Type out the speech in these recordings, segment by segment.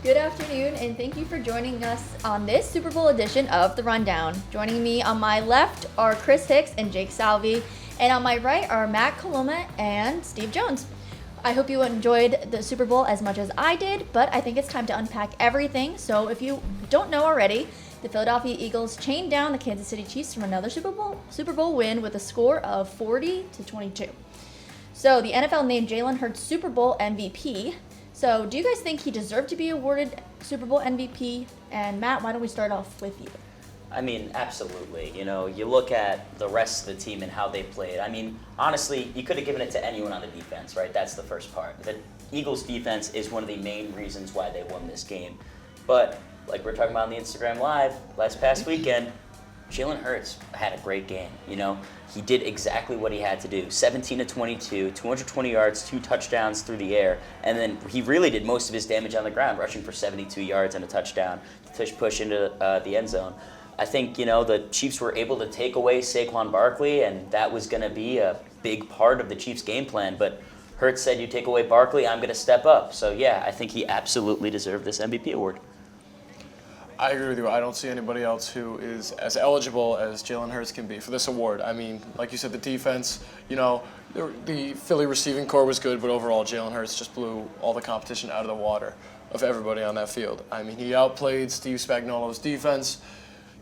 Good afternoon, and thank you for joining us on this Super Bowl edition of The Rundown. Joining me on my left are Chris Hicks and Jake Salvi, and on my right are Matt Coloma and Steve Jones. I hope you enjoyed the Super Bowl as much as I did, but I think it's time to unpack everything. So if you don't know already, the Philadelphia Eagles chained down the Kansas City Chiefs from another Super Bowl win with a score of 40-22. So the NFL named Jalen Hurts Super Bowl MVP. So do you guys think he deserved to be awarded Super Bowl MVP? And Matt, why don't we start off with you? I mean, absolutely. You know, you look at the rest of the team and how they played. I mean, honestly, you could have given it to anyone on the defense, right? That's the first part. The Eagles' defense is one of the main reasons why they won this game. But like we're talking about on the Instagram Live past weekend, Jalen Hurts had a great game. You know, he did exactly what he had to do. 17-22, 220 yards, 2 touchdowns through the air, and then he really did most of his damage on the ground, rushing for 72 yards and a touchdown to push into the end zone. I think, you know, the Chiefs were able to take away Saquon Barkley, and that was going to be a big part of the Chiefs' game plan. But Hurts said, you take away Barkley, I'm going to step up. So, yeah, I think he absolutely deserved this MVP award. I agree with you. I don't see anybody else who is as eligible as Jalen Hurts can be for this award. I mean, like you said, the defense, you know, the Philly receiving core was good, but overall Jalen Hurts just blew all the competition out of the water of everybody on that field. I mean, he outplayed Steve Spagnuolo's defense.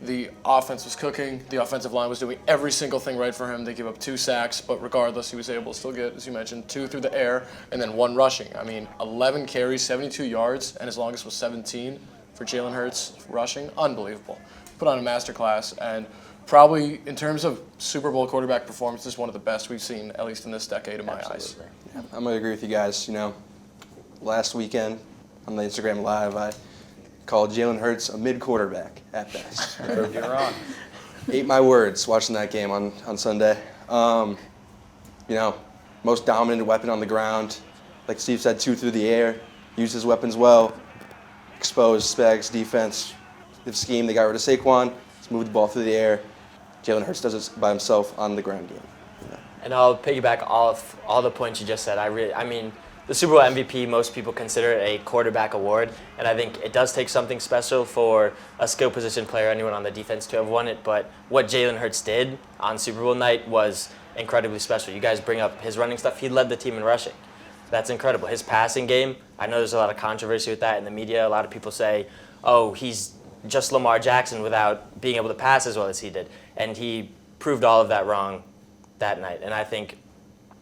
The offense was cooking. The offensive line was doing every single thing right for him. They gave up 2 sacks, but regardless, he was able to still get, as you mentioned, 2 through the air and then 1 rushing. I mean, 11 carries, 72 yards, and his longest was 17 for Jalen Hurts rushing. Unbelievable. Put on a masterclass, and probably in terms of Super Bowl quarterback performances, one of the best we've seen, at least in this decade in my eyes. Yeah, I'm going to agree with you guys. You know, last weekend on the Instagram Live, I called Jalen Hurts a mid-quarterback at best. You're wrong. Ate my words watching that game on Sunday. You know, most dominant weapon on the ground. Like Steve said, 2 through the air. Used his weapons well. Exposed Spags' defense. The scheme, they got rid of Saquon. Let's move the ball through the air. Jalen Hurts does it by himself on the ground game. Yeah. And I'll piggyback off all the points you just said. I mean, the Super Bowl MVP, most people consider it a quarterback award, and I think it does take something special for a skill position player, anyone on the defense, to have won it. But what Jalen Hurts did on Super Bowl night was incredibly special. You guys bring up his running stuff. He led the team in rushing. That's incredible. His passing game, I know there's a lot of controversy with that in the media. A lot of people say, oh, he's just Lamar Jackson without being able to pass as well as he did. And he proved all of that wrong that night. And I think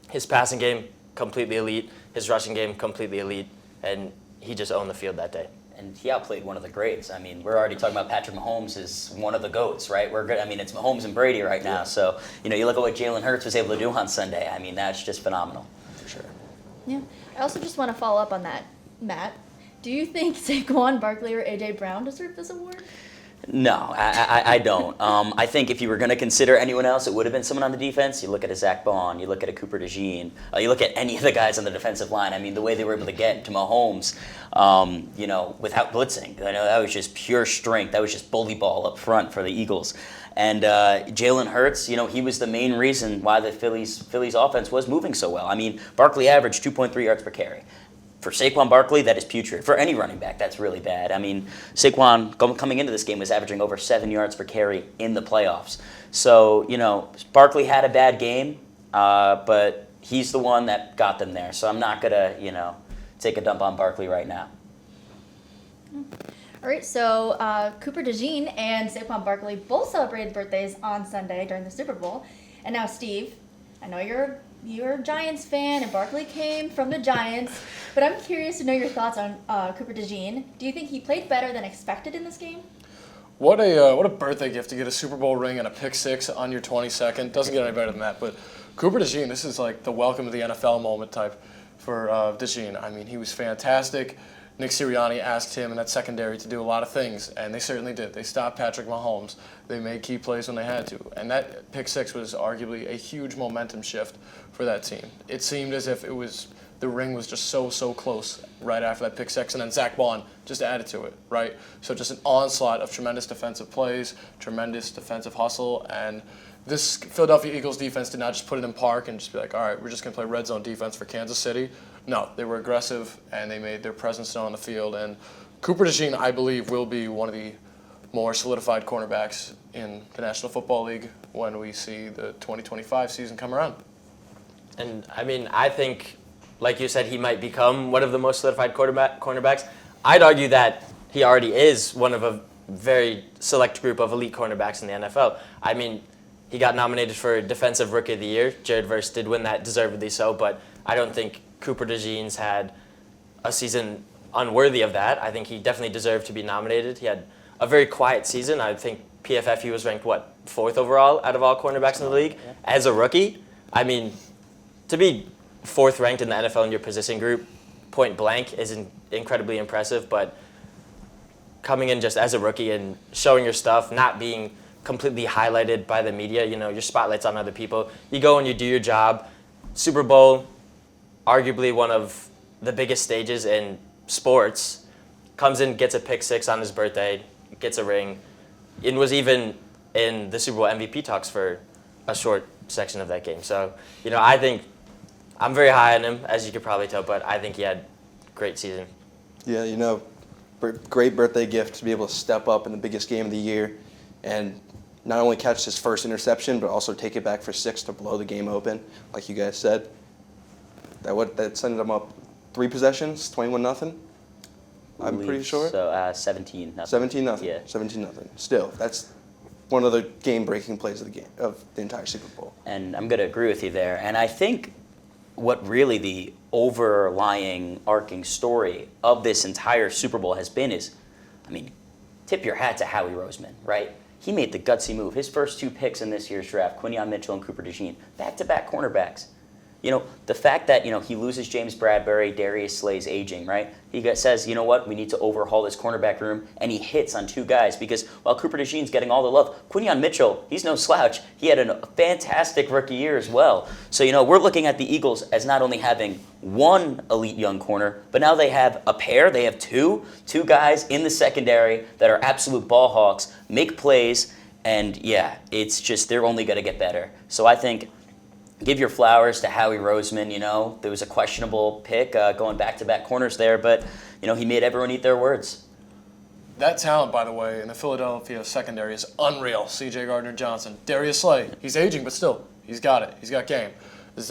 his passing game, completely elite. His rushing game, completely elite. And he just owned the field that day. And he outplayed one of the greats. I mean, we're already talking about Patrick Mahomes as one of the GOATs, right? We're good. I mean, it's Mahomes and Brady right now. So, you know, you look at what Jalen Hurts was able to do on Sunday. I mean, that's just phenomenal. For sure. Yeah. I also just want to follow up on that, Matt. Do you think Saquon Barkley or A.J. Brown deserve this award? No, I don't. I think if you were going to consider anyone else, it would have been someone on the defense. You look at a Zach Bond, you look at a Cooper DeJean, you look at any of the guys on the defensive line. I mean, the way they were able to get to Mahomes, you know, without blitzing. I know that was just pure strength. That was just bully ball up front for the Eagles. And Jalen Hurts, you know, he was the main reason why the Phillies offense was moving so well. I mean, Barkley averaged 2.3 yards per carry. For Saquon Barkley, that is putrid. For any running back, that's really bad. I mean, Saquon coming into this game was averaging over 7 yards per carry in the playoffs. So, you know, Barkley had a bad game, but he's the one that got them there. So I'm not going to, you know, take a dump on Barkley right now. All right, so Cooper DeJean and Saquon Barkley both celebrated birthdays on Sunday during the Super Bowl. And now, Steve, I know you're a Giants fan, and Barkley came from the Giants, but I'm curious to know your thoughts on Cooper DeJean. Do you think he played better than expected in this game? What a birthday gift to get a Super Bowl ring and a pick 6 on your 22nd. Doesn't get any better than that. But Cooper DeJean, this is like the welcome to the NFL moment type for DeJean. I mean, he was fantastic. Nick Sirianni asked him in that secondary to do a lot of things, and they certainly did. They stopped Patrick Mahomes. They made key plays when they had to. And that pick 6 was arguably a huge momentum shift for that team. It seemed as if the ring was just so close right after that pick 6, and then Zach Bond just added to it, right? So just an onslaught of tremendous defensive plays, tremendous defensive hustle, and this Philadelphia Eagles defense did not just put it in park and just be like, all right, we're just going to play red zone defense for Kansas City. No, they were aggressive, and they made their presence known on the field. And Cooper DeJean, I believe, will be one of the more solidified cornerbacks in the National Football League when we see the 2025 season come around. And I mean, I think, like you said, he might become one of the most solidified cornerbacks. I'd argue that he already is one of a very select group of elite cornerbacks in the NFL. I mean, he got nominated for Defensive Rookie of the Year. Jared Verse did win that, deservedly so, but I don't think Cooper DeJean's had a season unworthy of that. I think he definitely deserved to be nominated. He had a very quiet season. I think PFF, he was ranked, 4th overall out of all cornerbacks in the league as a rookie. I mean, to be 4th ranked in the NFL in your position group, point blank, is incredibly impressive, but coming in just as a rookie and showing your stuff, not being completely highlighted by the media, your spotlight's on other people. You go and you do your job. Super Bowl, arguably one of the biggest stages in sports, comes in, gets a pick 6 on his birthday, gets a ring, and was even in the Super Bowl MVP talks for a short section of that game. So, I think I'm very high on him, as you could probably tell, but I think he had a great season. Yeah, great birthday gift to be able to step up in the biggest game of the year and not only catch his first interception, but also take it back for 6 to blow the game open, like you guys said. That sent them up 3 possessions, 21-0 I'm pretty sure. So 17-0. 17-0. Yeah. 17-0. Still, that's one of the game-breaking plays of the entire Super Bowl. And I'm going to agree with you there. And I think what really the overlying arcing story of this entire Super Bowl has been is, tip your hat to Howie Roseman, right? He made the gutsy move. His first 2 picks in this year's draft, Quinyon Mitchell and Cooper DeJean, back-to-back cornerbacks. The fact that, he loses James Bradbury, Darius Slay's aging, right? He says, you know what, we need to overhaul this cornerback room, and he hits on 2 guys because while Cooper DeJean's getting all the love, Quinyon Mitchell, he's no slouch. He had a fantastic rookie year as well. So, we're looking at the Eagles as not only having 1 elite young corner, but now they have a pair. They have two guys in the secondary that are absolute ball hawks, make plays, and yeah, it's just they're only going to get better. So I think give your flowers to Howie Roseman. There was a questionable pick going back-to-back corners there, but, he made everyone eat their words. That talent, by the way, in the Philadelphia secondary is unreal. C.J. Gardner-Johnson, Darius Slay, he's aging, but still, he's got it. He's got game. Not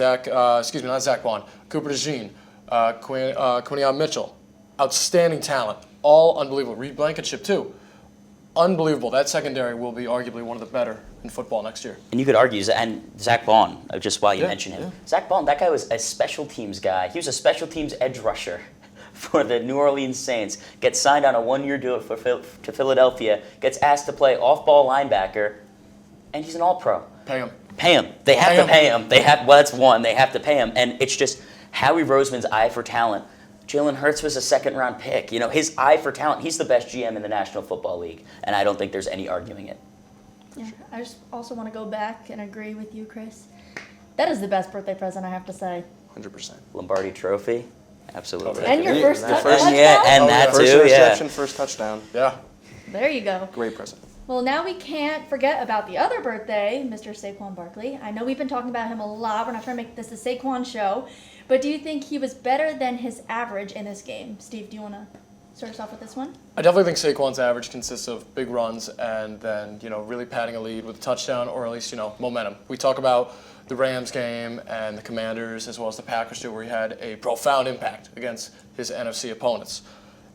Zach Bond, Cooper DeJean, Quinyon Mitchell, outstanding talent, all unbelievable. Reed Blankenship, too. Unbelievable. That secondary will be arguably one of the better in football next year. And you could argue, and Zach Bond, just while you mention him. Yeah. Zach Bond, that guy was a special teams guy. He was a special teams edge rusher for the New Orleans Saints. Gets signed on a 1-year deal to Philadelphia, gets asked to play off-ball linebacker, and he's an all-pro. Pay him. They have to pay him. That's one. They have to pay him. And it's just Howie Roseman's eye for talent. Jalen Hurts was a 2nd-round pick. His eye for talent, he's the best GM in the National Football League, and I don't think there's any arguing it. Yeah, I just also want to go back and agree with you, Chris. That is the best birthday present, I have to say. 100%. Lombardi Trophy, absolutely. And your first touchdown? Yeah, and that first too, interception, first touchdown. Yeah. There you go. Great present. Well, now we can't forget about the other birthday, Mr. Saquon Barkley. I know we've been talking about him a lot. We're not trying to make this a Saquon show. But do you think he was better than his average in this game? Steve, do you want to start us off with this one? I definitely think Saquon's average consists of big runs and then, really padding a lead with a touchdown or at least, momentum. We talk about the Rams game and the Commanders as well as the Packers too, where he had a profound impact against his NFC opponents.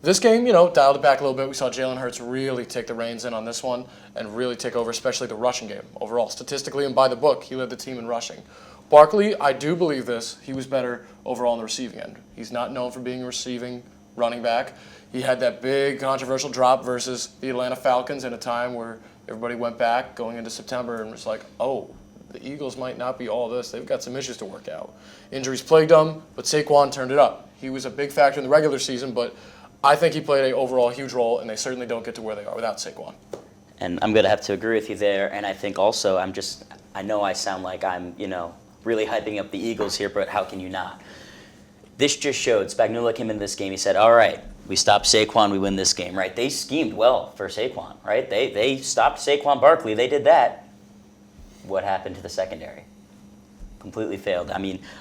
This game, dialed it back a little bit. We saw Jalen Hurts really take the reins in on this one and really take over, especially the rushing game overall. Statistically and by the book, he led the team in rushing. Barkley, I do believe this. He was better overall on the receiving end. He's not known for being a receiving running back. He had that big controversial drop versus the Atlanta Falcons in a time where everybody went back going into September and was like, oh, the Eagles might not be all this. They've got some issues to work out. Injuries plagued them, but Saquon turned it up. He was a big factor in the regular season, but I think he played an overall huge role, and they certainly don't get to where they are without Saquon. And I'm going to have to agree with you there, and I think also I know I sound like I'm, really hyping up the Eagles here, but how can you not? This just showed, Spagnuolo came in this game, he said, all right, we stopped Saquon, we win this game, right? They schemed well for Saquon, right? They stopped Saquon Barkley, they did that. What happened to the secondary? Completely failed.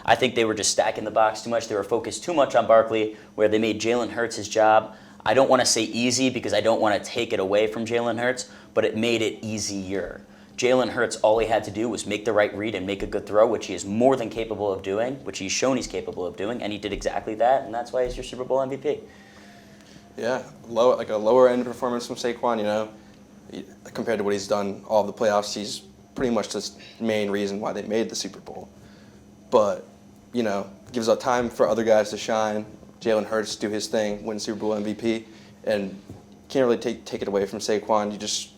I think they were just stacking the box too much. They were focused too much on Barkley, where they made Jalen Hurts his job. I don't want to say easy because I don't want to take it away from Jalen Hurts, but it made it easier. Jalen Hurts, all he had to do was make the right read and make a good throw, which he is more than capable of doing, which he's shown he's capable of doing, and he did exactly that, and that's why he's your Super Bowl MVP. Yeah, like a lower end performance from Saquon, you know, compared to what he's done all of the playoffs. He's pretty much the main reason why they made the Super Bowl. But, you know, gives up time for other guys to shine. Jalen Hurts do his thing, win Super Bowl MVP, and can't really take it away from Saquon. You just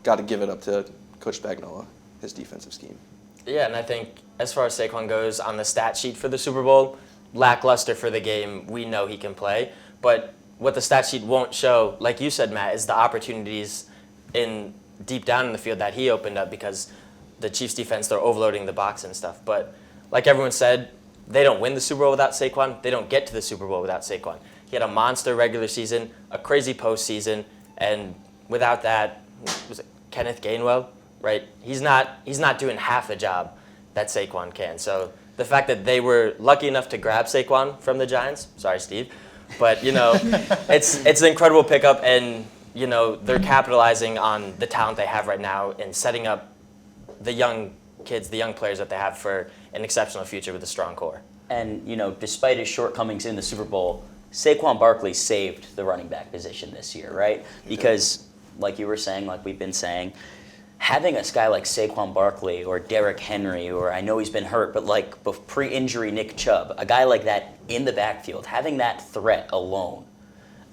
got to give it up to Coach Spagnuolo, his defensive scheme. Yeah, and I think as far as Saquon goes on the stat sheet for the Super Bowl, lackluster for the game. We know he can play, but what the stat sheet won't show, like you said, Matt, is the opportunities in deep down in the field that he opened up, because the Chiefs defense, they're overloading the box and stuff. But like everyone said, they don't win the Super Bowl without Saquon. They don't get to the Super Bowl without Saquon. He had a monster regular season, a crazy postseason, and without that, was it Kenneth Gainwell, right? He's not doing half the job that Saquon can. So the fact that they were lucky enough to grab Saquon from the Giants, sorry, Steve, but you know, it's an incredible pickup, and you know, they're capitalizing on the talent they have right now and setting up the young kids, the young players that they have for an exceptional future with a strong core. And, you know, despite his shortcomings in the Super Bowl, Saquon Barkley saved the running back position this year, right? Because, like you were saying, like we've been saying, having a guy like Saquon Barkley or Derrick Henry, or I know he's been hurt, but like pre-injury Nick Chubb, a guy like that in the backfield, having that threat alone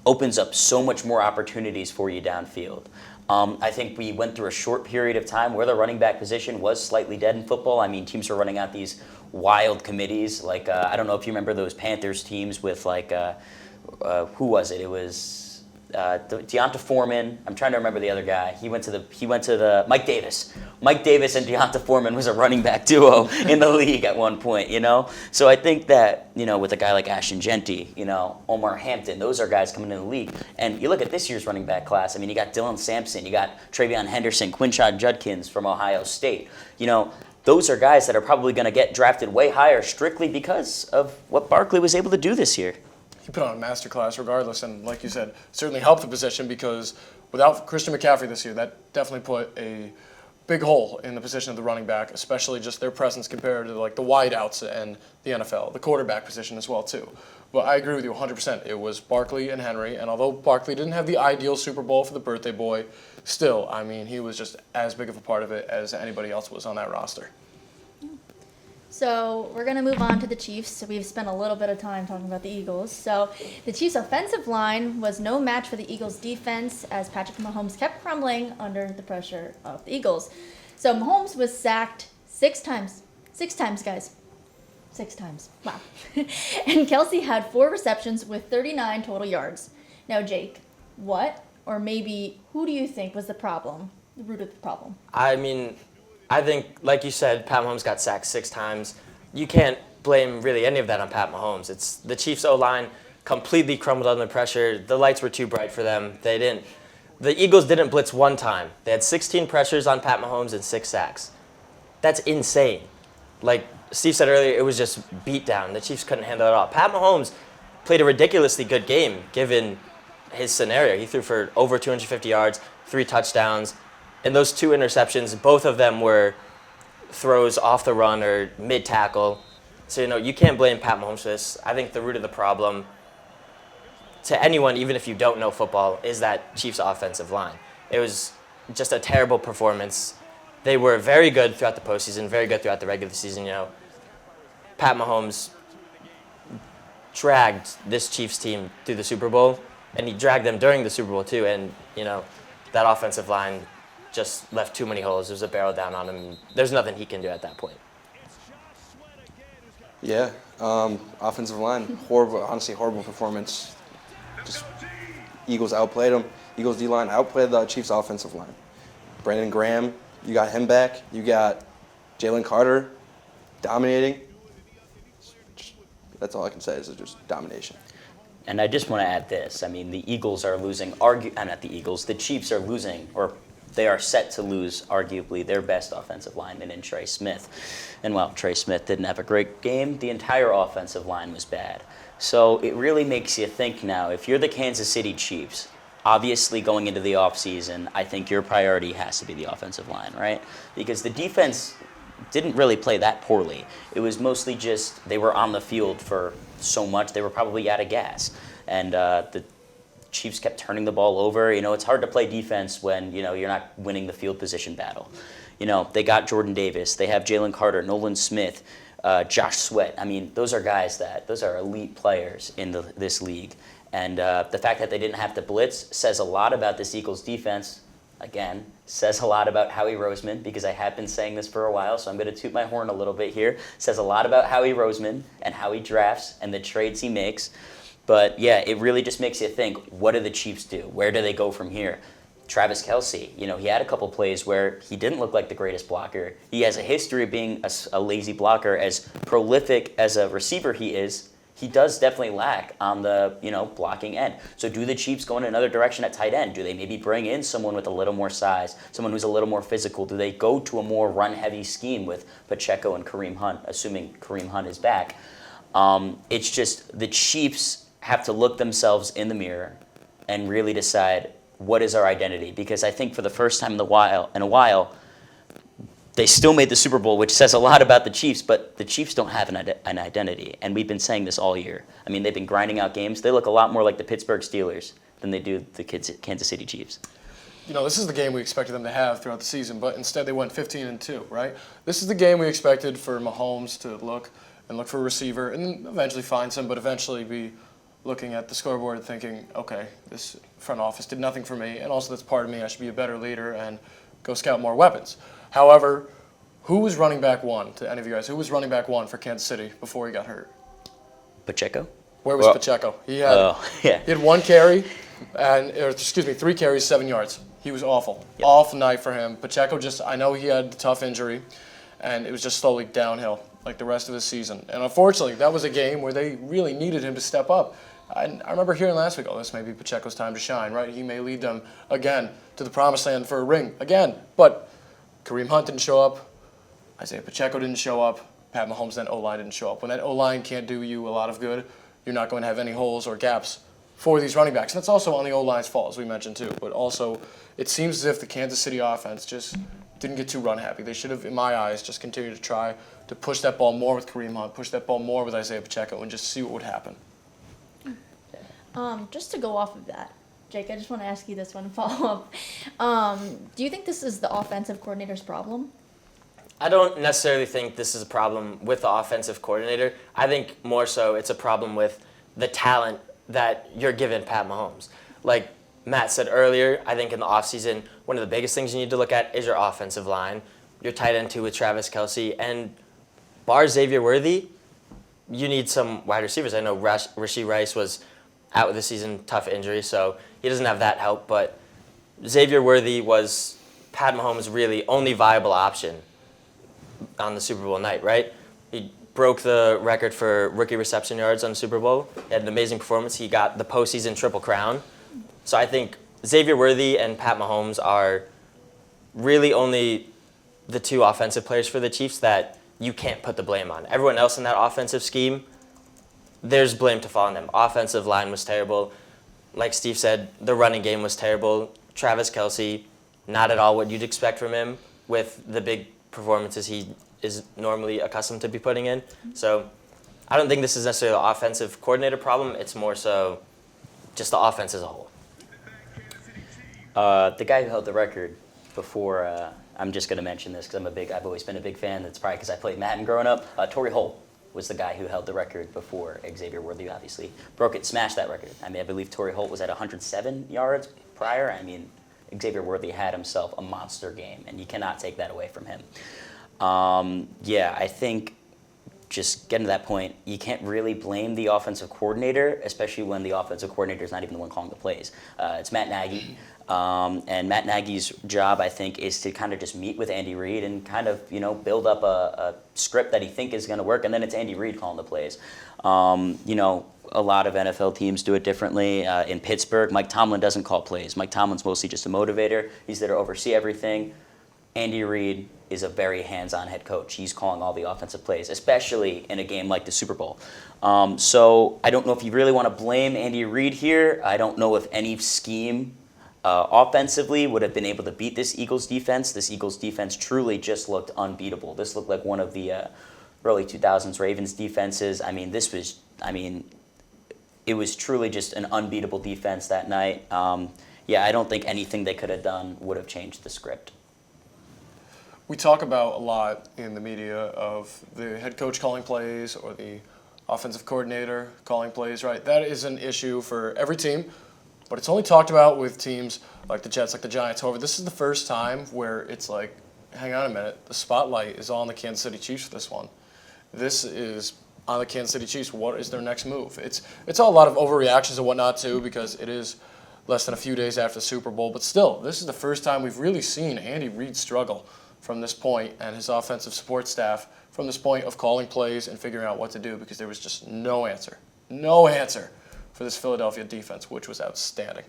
opens up so much more opportunities for you downfield. I think we went through a short period of time where the running back position was slightly dead in football. I mean, teams were running out these wild committees. Like, I don't know if you remember those Panthers teams with, like, who was it? It was Deonta Foreman. I'm trying to remember the other guy. He went to the Mike Davis. Mike Davis and Deonta Foreman was a running back duo in the league at one point, you know? So I think that, you know, with a guy like Ashton Genty, you know, Omar Hampton, those are guys coming into the league. And you look at this year's running back class, I mean, you got Dylan Sampson, you got Travion Henderson, Quinshad Judkins from Ohio State. You know, those are guys that are probably going to get drafted way higher strictly because of what Barkley was able to do this year. He put on a masterclass regardless, and like you said, certainly helped the position, because without Christian McCaffrey this year, that definitely put a big hole in the position of the running back, especially just their presence compared to like the wideouts and the NFL, the quarterback position as well too. But I agree with you 100%. It was Barkley and Henry, and although Barkley didn't have the ideal Super Bowl for the birthday boy, still, I mean, he was just as big of a part of it as anybody else was on that roster. So we're going to move on to the Chiefs. We've spent a little bit of time talking about the Eagles. So the Chiefs' offensive line was no match for the Eagles' defense, as Patrick Mahomes kept crumbling under the pressure of the Eagles. So Mahomes was sacked 6 times. 6 times, guys. 6 times. Wow. And Kelsey had 4 receptions with 39 total yards. Now, Jake, what or maybe who do you think was the problem, the root of the problem? I mean, I think, like you said, Pat Mahomes got sacked 6 times. You can't blame really any of that on Pat Mahomes. It's the Chiefs' O-line completely crumbled under pressure. The lights were too bright for them. The Eagles didn't blitz 1 time. They had 16 pressures on Pat Mahomes and 6 sacks. That's insane. Like Steve said earlier, it was just beat down. The Chiefs couldn't handle it all. Pat Mahomes played a ridiculously good game given his scenario. He threw for over 250 yards, 3 touchdowns. And those 2 interceptions, both of them were throws off the run or mid-tackle. So, you know, you can't blame Pat Mahomes for this. I think the root of the problem, to anyone, even if you don't know football, is that Chiefs offensive line. It was just a terrible performance. They were very good throughout the postseason, very good throughout the regular season. You know, Pat Mahomes dragged this Chiefs team through the Super Bowl, and he dragged them during the Super Bowl too. And, you know, that offensive line just left too many holes. There's a barrel down on him. There's nothing he can do at that point. Yeah, offensive line, horrible, honestly horrible performance. Just Eagles outplayed them. Eagles D-line outplayed the Chiefs offensive line. Brandon Graham, you got him back. You got Jalen Carter dominating. That's all I can say is just domination. And I just want to add this. I mean, the Eagles are losing, not the Eagles, the Chiefs are losing, or they are set to lose arguably their best offensive lineman in Trey Smith. And while Trey Smith didn't have a great game, the entire offensive line was bad. So it really makes you think now, if you're the Kansas City Chiefs, obviously going into the offseason, I think your priority has to be the offensive line, right? Because the defense didn't really play that poorly. It was mostly just they were on the field for so much, they were probably out of gas. And the Chiefs kept turning the ball over. You know, it's hard to play defense when, you know, you're not winning the field position battle. You know, they got Jordan Davis. They have Jalen Carter, Nolan Smith, Josh Sweat. I mean, those are guys those are elite players in this league. And the fact that they didn't have to blitz says a lot about this Eagles defense. Again, says a lot about Howie Roseman, because I have been saying this for a while, so I'm going to toot my horn a little bit here. Says a lot about Howie Roseman and how he drafts and the trades he makes. But yeah, it really just makes you think, what do the Chiefs do? Where do they go from here? Travis Kelce, you know, he had a couple plays where he didn't look like the greatest blocker. He has a history of being a lazy blocker. As prolific as a receiver he is, he does definitely lack on the, you know, blocking end. So do the Chiefs go in another direction at tight end? Do they maybe bring in someone with a little more size, someone who's a little more physical? Do they go to a more run-heavy scheme with Pacheco and Kareem Hunt, assuming Kareem Hunt is back? It's just the Chiefs have to look themselves in the mirror and really decide, what is our identity? Because I think for the first time in a while, they still made the Super Bowl, which says a lot about the Chiefs, but the Chiefs don't have an identity, and we've been saying this all year. I mean, they've been grinding out games. They look a lot more like the Pittsburgh Steelers than they do the Kansas City Chiefs. You know, this is the game we expected them to have throughout the season, but instead they went 15-2, right? This is the game we expected for Mahomes to look for a receiver and eventually find some, but eventually be looking at the scoreboard and thinking, okay, this front office did nothing for me, and also that's part of me. I should be a better leader and go scout more weapons. However, who was running back one, to any of you guys? Who was running back one for Kansas City before he got hurt? Pacheco? Where was Pacheco? He had one carry, three carries, 7 yards. He was awful. Yep. Awful night for him. Pacheco I know he had a tough injury, and it was just slowly downhill like the rest of the season. And unfortunately, that was a game where they really needed him to step up. I remember hearing last week, this may be Pacheco's time to shine, right? He may lead them again to the promised land for a ring again. But Kareem Hunt didn't show up. Isaiah Pacheco didn't show up. Pat Mahomes' then O-line didn't show up. When that O-line can't do you a lot of good, you're not going to have any holes or gaps for these running backs. And that's also on the O-line's fault, as we mentioned too. But also, it seems as if the Kansas City offense just didn't get too run happy. They should have, in my eyes, just continued to try to push that ball more with Kareem Hunt, push that ball more with Isaiah Pacheco, and just see what would happen. Just to go off of that, Jake, I just want to ask you this one follow-up. Do you think this is the offensive coordinator's problem? I don't necessarily think this is a problem with the offensive coordinator. I think more so it's a problem with the talent that you're given Pat Mahomes. Like Matt said earlier, I think in the offseason, one of the biggest things you need to look at is your offensive line, your tight end too with Travis Kelce, and bar Xavier Worthy, you need some wide receivers. I know Rashee Rice was out with the season, tough injury, so he doesn't have that help, but Xavier Worthy was Pat Mahomes' really only viable option on the Super Bowl night, right? He broke the record for rookie reception yards on Super Bowl. He had an amazing performance. He got the postseason Triple Crown. So I think Xavier Worthy and Pat Mahomes are really only the two offensive players for the Chiefs that you can't put the blame on. Everyone else in that offensive scheme, there's blame to fall on them. Offensive line was terrible. Like Steve said, the running game was terrible. Travis Kelce, not at all what you'd expect from him with the big performances he is normally accustomed to be putting in. So I don't think this is necessarily an offensive coordinator problem. It's more so just the offense as a whole. The guy who held the record before, I'm just going to mention this because I've always been a big fan. That's probably because I played Madden growing up. Torrey Holt was the guy who held the record before Xavier Worthy obviously broke it, smashed that record. I mean, I believe Torrey Holt was at 107 yards prior. I mean, Xavier Worthy had himself a monster game, and you cannot take that away from him. I think just getting to that point, you can't really blame the offensive coordinator, especially when the offensive coordinator is not even the one calling the plays. It's Matt Nagy. And Matt Nagy's job, I think, is to kind of just meet with Andy Reid and kind of, build up a script that he thinks is going to work, and then it's Andy Reid calling the plays. A lot of NFL teams do it differently. In Pittsburgh, Mike Tomlin doesn't call plays. Mike Tomlin's mostly just a motivator. He's there to oversee everything. Andy Reid is a very hands-on head coach. He's calling all the offensive plays, especially in a game like the Super Bowl. So I don't know if you really want to blame Andy Reid here. I don't know if any scheme offensively would have been able to beat this Eagles defense. This Eagles defense truly just looked unbeatable. This looked like one of the early 2000s Ravens defenses. It was truly just an unbeatable defense that night. I don't think anything they could have done would have changed the script. We talk about a lot in the media of the head coach calling plays or the offensive coordinator calling plays, right? That is an issue for every team, but it's only talked about with teams like the Jets, like the Giants. However, this is the first time where it's like, hang on a minute, the spotlight is on the Kansas City Chiefs for this one. This is on the Kansas City Chiefs. What is their next move? It's all a lot of overreactions and whatnot too, because it is less than a few days after the Super Bowl. But still, this is the first time we've really seen Andy Reid struggle from this point, and his offensive support staff from this point of calling plays and figuring out what to do, because there was just no answer for this Philadelphia defense, which was outstanding.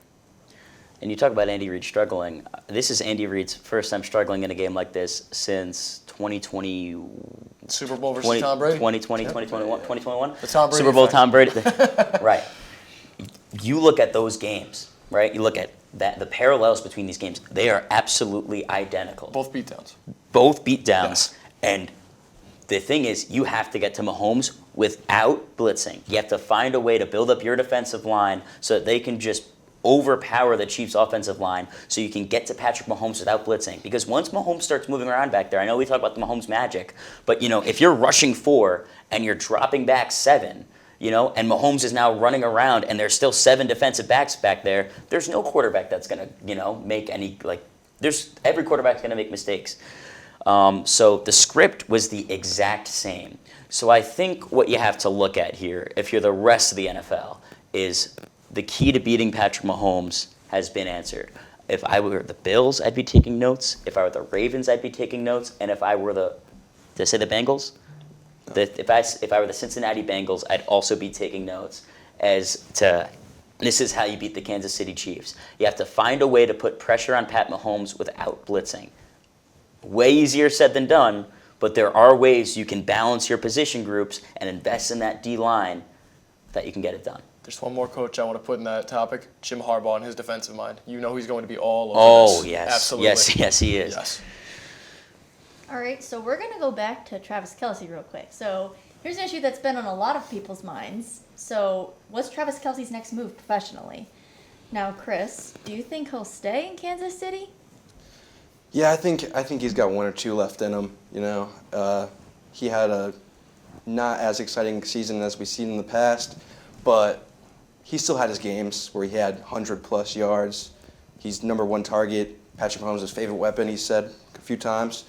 And you talk about Andy Reid struggling. This is Andy Reid's first time struggling in a game like this since 2020. Super Bowl versus Tom Brady? 2020, 2021, 2021? The Tom Brady Super Bowl, effect. Tom Brady. Right. You look at those games, right? You look at the parallels between these games. They are absolutely identical. Both beatdowns. Both beatdowns. Yeah. And the thing is, you have to get to Mahomes without blitzing. You have to find a way to build up your defensive line so that they can just overpower the Chiefs' offensive line so you can get to Patrick Mahomes without blitzing. Because once Mahomes starts moving around back there, I know we talk about the Mahomes magic, but if you're rushing 4 and you're dropping back 7, and Mahomes is now running around and there's still 7 defensive backs back there, there's no quarterback that's going to, make any, every quarterback's going to make mistakes. So the script was the exact same. So I think what you have to look at here, if you're the rest of the NFL, is the key to beating Patrick Mahomes has been answered. If I were the Bills, I'd be taking notes. If I were the Ravens, I'd be taking notes. And if I were the Bengals? If I were the Cincinnati Bengals, I'd also be taking notes as to this is how you beat the Kansas City Chiefs. You have to find a way to put pressure on Pat Mahomes without blitzing. Way easier said than done, but there are ways you can balance your position groups and invest in that D-line that you can get it done. There's one more coach I want to put in that topic, Jim Harbaugh and his defensive mind. He's going to be all over this. Oh, yes. Absolutely. Yes, he is. Yes. All right, so we're going to go back to Travis Kelce real quick. So here's an issue that's been on a lot of people's minds. So what's Travis Kelce's next move professionally? Now, Chris, do you think he'll stay in Kansas City? Yeah, I think he's got 1 or 2 left in him. He had a not as exciting season as we've seen in the past, but he still had his games where he had 100+ yards. He's #1 target, Patrick Mahomes' favorite weapon, he said a few times.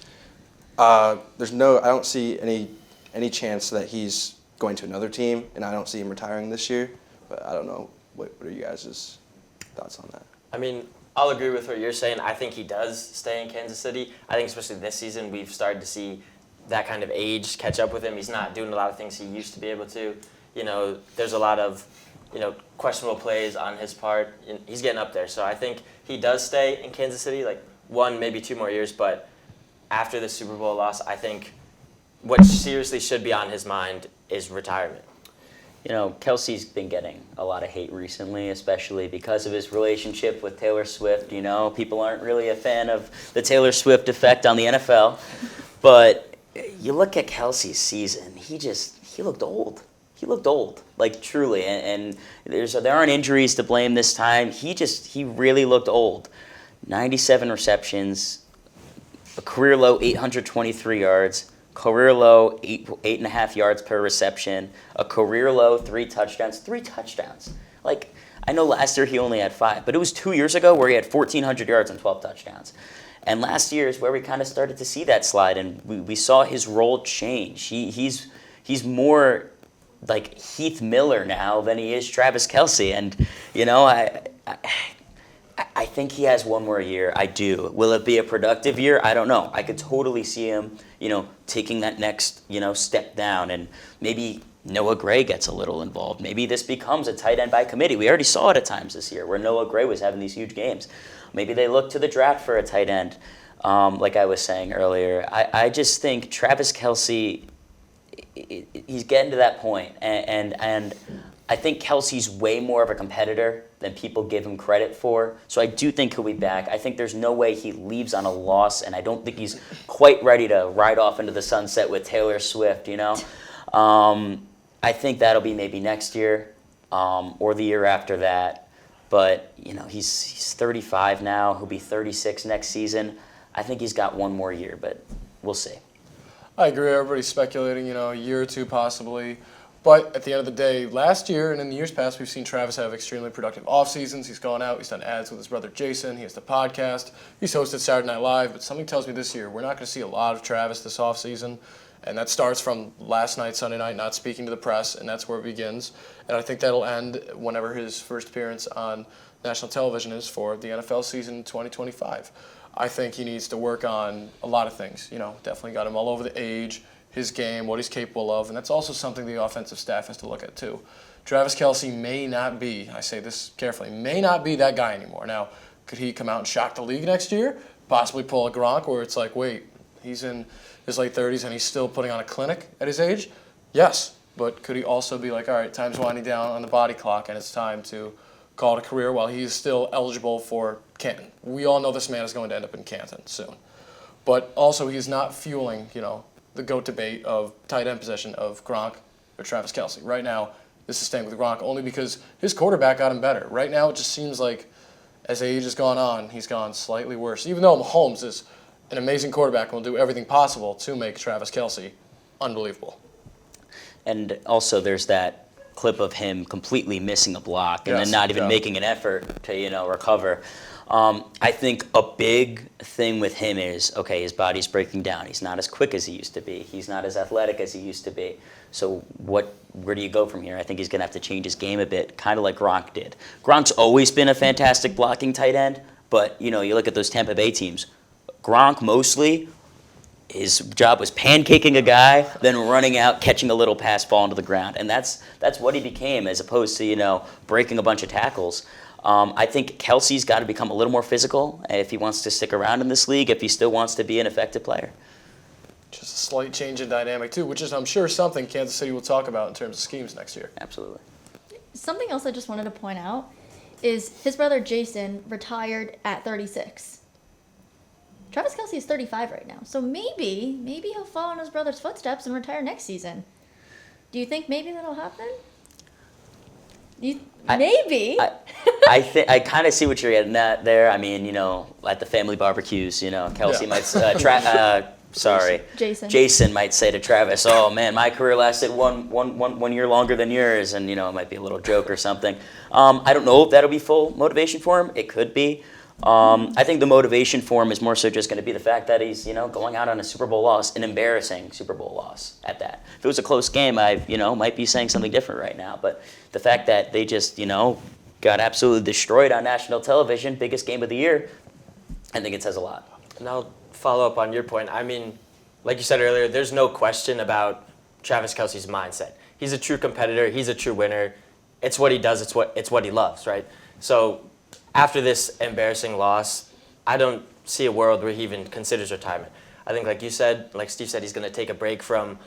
I don't see any chance that he's going to another team, and I don't see him retiring this year. But I don't know. What are you guys' thoughts on that? I mean, I'll agree with what you're saying. I think he does stay in Kansas City. I think especially this season, we've started to see that kind of age catch up with him. He's not doing a lot of things he used to be able to. There's a lot of, questionable plays on his part. He's getting up there. So I think he does stay in Kansas City, 1, maybe 2 more years. But after the Super Bowl loss, I think what seriously should be on his mind is retirement. Kelce's been getting a lot of hate recently, especially because of his relationship with Taylor Swift. People aren't really a fan of the Taylor Swift effect on the NFL. But you look at Kelce's season, he looked old. He looked old, truly. And there aren't injuries to blame this time. He really looked old. 97 receptions, a career low 823 yards, career low 8.5 yards per reception, a career low 3 touchdowns. 3 touchdowns. I know last year he only had 5, but it was 2 years ago where he had 1,400 yards and 12 touchdowns. And last year is where we kind of started to see that slide, and we saw his role change. He's more like Heath Miller now than he is Travis Kelce, and I think he has one more year. I do. Will it be a productive year? I don't know. I could totally see him, taking that next, step down, and maybe Noah Gray gets a little involved. Maybe this becomes a tight end by committee. We already saw it at times this year where Noah Gray was having these huge games. Maybe they look to the draft for a tight end, like I was saying earlier. I just think Travis Kelce, he's getting to that point, and I think Kelsey's way more of a competitor than people give him credit for. So I do think he'll be back. I think there's no way he leaves on a loss, and I don't think he's quite ready to ride off into the sunset with Taylor Swift, I think that'll be maybe next year or the year after that. But, he's 35 now. He'll be 36 next season. I think he's got one more year, but we'll see. I agree. Everybody's speculating, a year or two possibly. But at the end of the day, last year and in the years past, we've seen Travis have extremely productive off seasons. He's gone out, he's done ads with his brother Jason, he has the podcast, he's hosted Saturday Night Live. But something tells me this year we're not going to see a lot of Travis this off season. And that starts from last night, Sunday night, not speaking to the press, and that's where it begins. And I think that'll end whenever his first appearance on national television is for the NFL season 2025. I think he needs to work on a lot of things. Definitely got him all over the age, his game, what he's capable of, and that's also something the offensive staff has to look at too. Travis Kelce may not be, I say this carefully, may not be that guy anymore. Now, could he come out and shock the league next year? Possibly pull a Gronk where it's like, wait, he's in his late 30s and he's still putting on a clinic at his age? Yes, but could he also be like, all right, time's winding down on the body clock and it's time to call it a career while he's still eligible for Canton? We all know this man is going to end up in Canton soon. But also he's not fueling, the GOAT debate of tight end position of Gronk or Travis Kelce. Right now, this is staying with Gronk only because his quarterback got him better. Right now, it just seems like as age has gone on, he's gone slightly worse. Even though Mahomes is an amazing quarterback and will do everything possible to make Travis Kelce unbelievable. And also there's that clip of him completely missing a block and then not even making an effort to, recover. I think a big thing with him is, okay, his body's breaking down. He's not as quick as he used to be. He's not as athletic as he used to be. So where do you go from here? I think he's going to have to change his game a bit, kind of like Gronk did. Gronk's always been a fantastic blocking tight end, but, you look at those Tampa Bay teams. Gronk mostly, his job was pancaking a guy, then running out, catching a little pass ball into the ground. And that's what he became as opposed to, breaking a bunch of tackles. I think Kelsey's got to become a little more physical if he wants to stick around in this league, if he still wants to be an effective player. Just a slight change in dynamic, too, which is, I'm sure, something Kansas City will talk about in terms of schemes next year. Absolutely. Something else I just wanted to point out is his brother Jason retired at 36. Travis Kelce is 35 right now, so maybe he'll follow in his brother's footsteps and retire next season. Do you think maybe that'll happen? Maybe. I kind of see what you're getting at there. I mean, at the family barbecues, Kelce might, Jason might say to Travis, "Oh man, my career lasted one year longer than yours," and it might be a little joke or something. I don't know if that'll be full motivation for him. It could be. I think the motivation for him is more so just going to be the fact that he's, going out on a Super Bowl loss, an embarrassing Super Bowl loss at that. If it was a close game, I, might be saying something different right now. But the fact that they just, got absolutely destroyed on national television, biggest game of the year, I think it says a lot. And I'll follow up on your point. I mean, like you said earlier, there's no question about Travis Kelce's mindset. He's a true competitor. He's a true winner. It's what he does. It's what he loves, right? So after this embarrassing loss, I don't see a world where he even considers retirement. I think, like you said, like Steve said, he's going to take a break from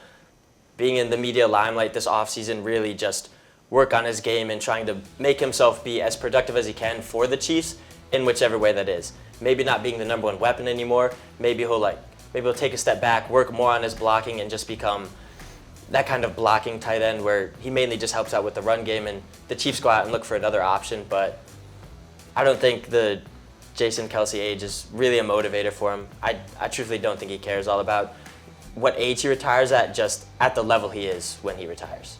being in the media limelight this offseason, really just work on his game and trying to make himself be as productive as he can for the Chiefs in whichever way that is. Maybe not being the number one weapon anymore. Maybe he'll take a step back, work more on his blocking, and just become that kind of blocking tight end where he mainly just helps out with the run game and the Chiefs go out and look for another option. But I don't think the Jason Kelce age is really a motivator for him. I truthfully don't think he cares all about what age he retires at, just at the level he is when he retires.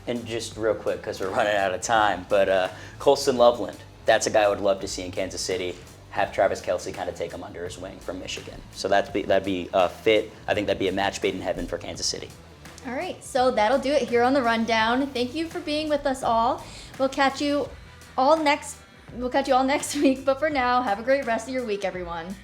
And just real quick, because we're running out of time, but Colston Loveland, that's a guy I would love to see in Kansas City. Have Travis Kelce kind of take him under his wing from Michigan. So that'd be a fit. I think that'd be a match made in heaven for Kansas City. All right, so that'll do it here on the Rundown. Thank you for being with us all. We'll catch you all next We'll catch you all next week. But for now, have a great rest of your week, everyone.